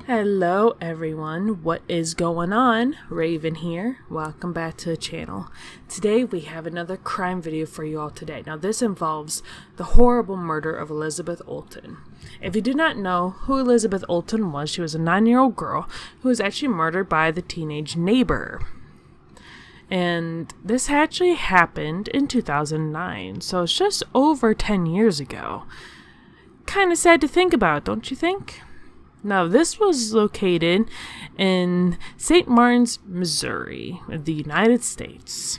Hello everyone, what is going on? Raven here. Welcome back to the channel. Today we have another crime video for you all today. Now this involves the horrible murder of Elizabeth Olten. If you do not know who Elizabeth Olten was, she was a 9-year-old girl who was actually murdered by the teenage neighbor. And this actually happened in 2009, so it's just over 10 years ago. Kind of sad to think about, don't you think? Now, this was located in St. Martin's, Missouri, the United States.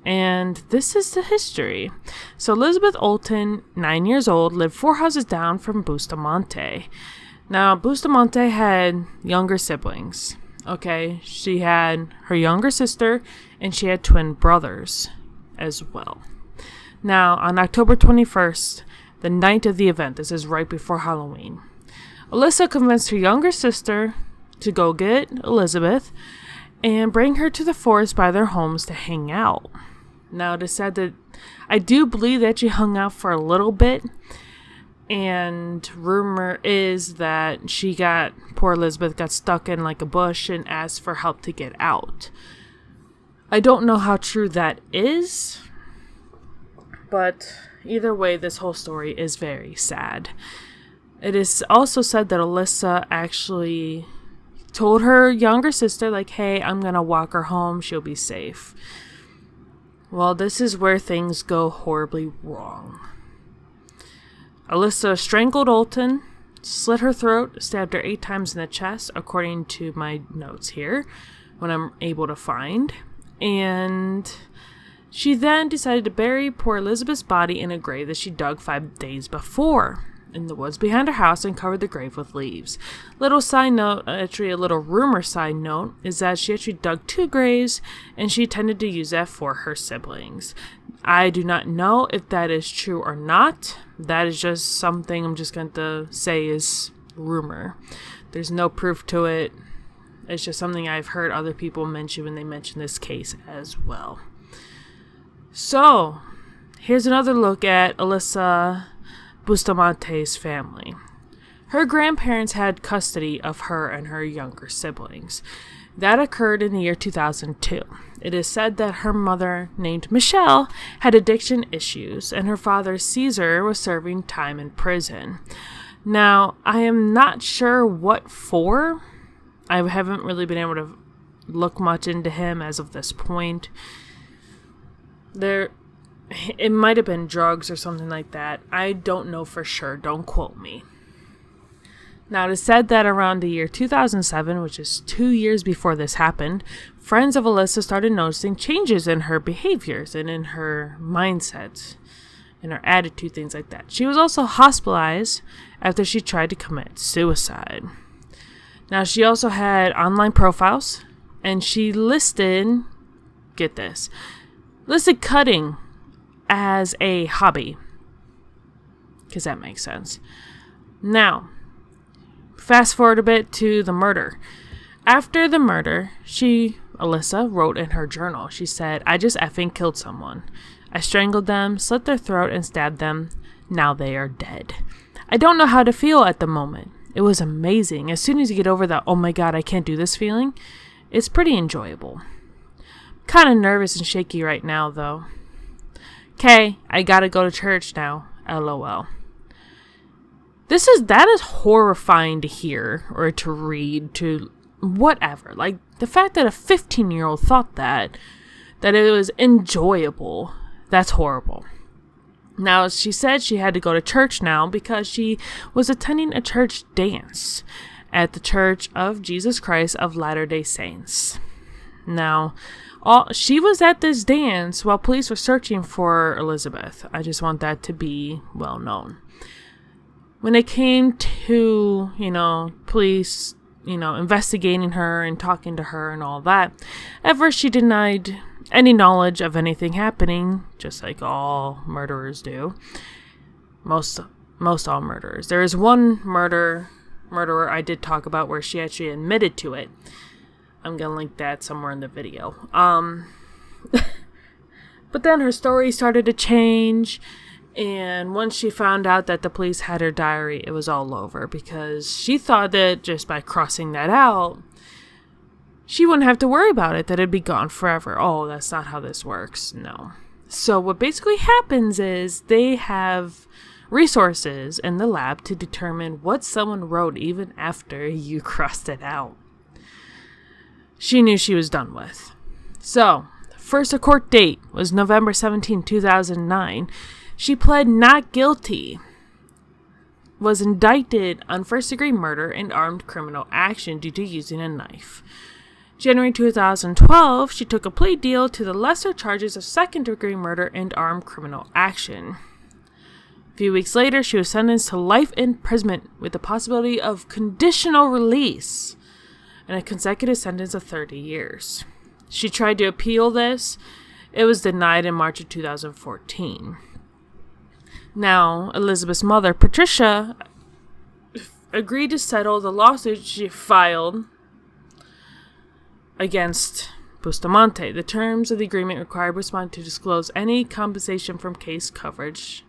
And this is the history. So, Elizabeth Olten, 9 years old, lived 4 houses down from Bustamante. Now, Bustamante had younger siblings. Okay, she had her younger sister, and she had twin brothers as well. Now, on October 21st, the night of the event, this is right before Halloween, Alyssa convinced her younger sister to go get Elizabeth and bring her to the forest by their homes to hang out. Now, it is said that I do believe that she hung out for a little bit, and rumor is that poor Elizabeth got stuck in like a bush and asked for help to get out. I don't know how true that is, but either way, this whole story is very sad. It is also said that Alyssa actually told her younger sister, like, hey, I'm going to walk her home. She'll be safe. Well, this is where things go horribly wrong. Alyssa strangled Olten, slit her throat, stabbed her 8 times in the chest, according to my notes here, when I'm able to find. And she then decided to bury poor Elizabeth's body in a grave that she dug 5 days before in the woods behind her house and covered the grave with leaves. Little side note, actually a little rumor side note, is that she actually dug 2 graves and she intended to use that for her siblings. I do not know if that is true or not. That is just something I'm just going to say is rumor. There's no proof to it. It's just something I've heard other people mention when they mention this case as well. So, here's another look at Alyssa Bustamante's family. Her grandparents had custody of her and her younger siblings. That occurred in the year 2002. It is said that her mother, named Michelle, had addiction issues, and her father, Caesar, was serving time in prison. Now, I am not sure what for. I haven't really been able to look much into him as of this point. It might have been drugs or something like that. I don't know for sure. Don't quote me. Now, it is said that around the year 2007, which is 2 years before this happened, friends of Alyssa started noticing changes in her behaviors and in her mindset, in her attitude, things like that. She was also hospitalized after she tried to commit suicide. Now, she also had online profiles, and she listed, get this, listed cutting as a hobby, because that makes sense. Now, fast forward a bit to the murder. After the murder, Alyssa, wrote in her journal, she said, I just effing killed someone. I strangled them, slit their throat, and stabbed them. Now they are dead. I don't know how to feel at the moment. It was amazing. As soon as you get over that, oh my god, I can't do this feeling, it's pretty enjoyable. Kind of nervous and shaky right now, though. Okay, I gotta go to church now. LOL. That is horrifying to hear or to read, to whatever. Like, the fact that a 15-year-old thought that it was enjoyable, that's horrible. Now, she said she had to go to church now because she was attending a church dance at the Church of Jesus Christ of Latter-day Saints. Now, she was at this dance while police were searching for Elizabeth. I just want that to be well known. When it came to, police, investigating her and talking to her and all that, at first she denied any knowledge of anything happening, just like all murderers do. Most all murderers. There is one murderer I did talk about where she actually admitted to it. I'm going to link that somewhere in the video. But then her story started to change, And once she found out that the police had her diary, it was all over, because she thought that just by crossing that out, she wouldn't have to worry about it, that it'd be gone forever. Oh, that's not how this works. No. So what basically happens is they have resources in the lab to determine what someone wrote even after you crossed it out. She knew she was done with. So, first court date was November 17, 2009. She pled not guilty, was indicted on first-degree murder and armed criminal action due to using a knife. January 2012, she took a plea deal to the lesser charges of second-degree murder and armed criminal action. A few weeks later, she was sentenced to life imprisonment with the possibility of conditional release and a consecutive sentence of 30 years. She tried to appeal this. It was denied in March of 2014. Now, Elizabeth's mother, Patricia, agreed to settle the lawsuit she filed against Bustamante. The terms of the agreement required Bustamante to disclose any compensation from case coverage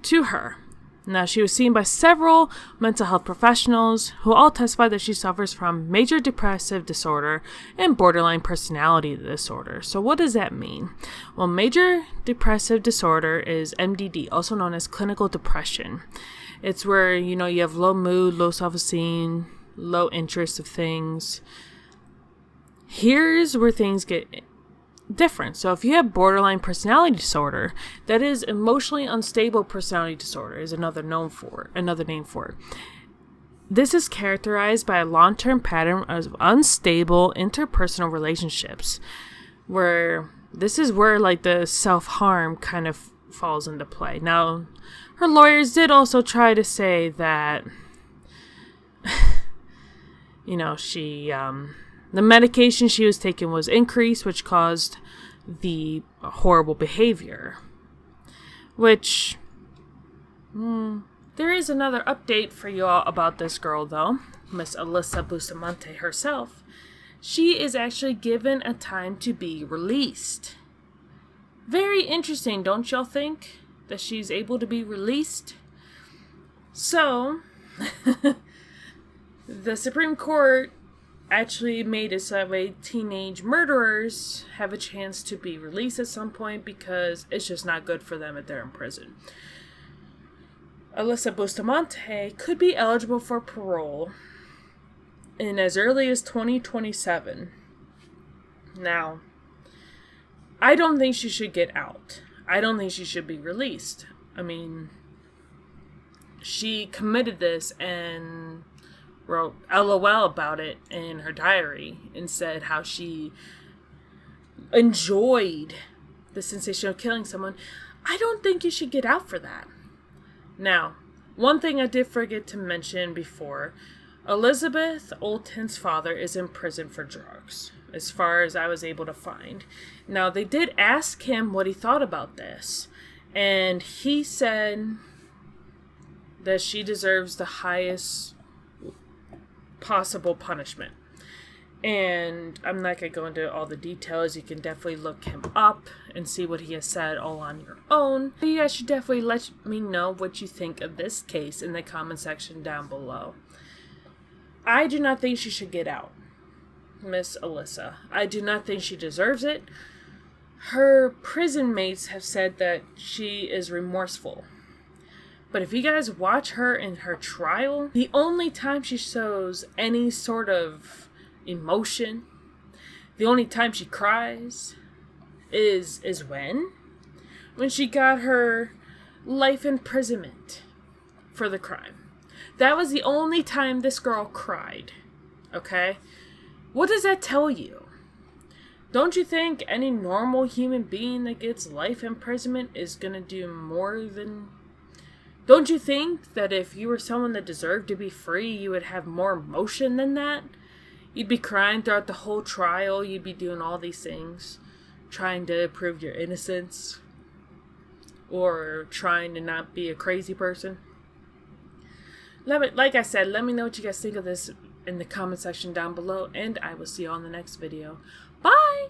to her. Now, she was seen by several mental health professionals who all testified that she suffers from major depressive disorder and borderline personality disorder. So what does that mean? Well, major depressive disorder is MDD, also known as clinical depression. It's where, you have low mood, low self-esteem, low interest of things. Here's where things get different. So if you have borderline personality disorder, that is emotionally unstable personality disorder is another name for it. This is characterized by a long-term pattern of unstable interpersonal relationships, where this is where like the self-harm kind of falls into play. Now, her lawyers did also try to say that she the medication she was taking was increased, which caused the horrible behavior. Which, there is another update for you all about this girl, though. Miss Alyssa Bustamante herself. She is actually given a time to be released. Very interesting, don't y'all think? That she's able to be released? So, the Supreme Court actually made it so that way teenage murderers have a chance to be released at some point, because it's just not good for them if they're in prison. Alyssa Bustamante could be eligible for parole in as early as 2027. Now, I don't think she should get out. I don't think she should be released. I mean, she committed this and wrote LOL about it in her diary and said how she enjoyed the sensation of killing someone. I don't think you should get out for that. Now, one thing I did forget to mention before, Elizabeth Olten's father is in prison for drugs, as far as I was able to find. Now, they did ask him what he thought about this, and he said that she deserves the highest possible punishment. And I'm not going to go into all the details. You can definitely look him up and see what he has said all on your own. You guys should definitely let me know what you think of this case in the comment section down below. I do not think she should get out, Miss Alyssa. I do not think she deserves it. Her prison mates have said that she is remorseful. But if you guys watch her in her trial, the only time she shows any sort of emotion, the only time she cries is when she got her life imprisonment for the crime. That was the only time this girl cried. Okay? What does that tell you? Don't you think any normal human being that gets life imprisonment is gonna do more than... Don't you think that if you were someone that deserved to be free, you would have more emotion than that? You'd be crying throughout the whole trial. You'd be doing all these things, trying to prove your innocence, or trying to not be a crazy person. Like I said, let me know what you guys think of this in the comment section down below, and I will see you on the next video. Bye!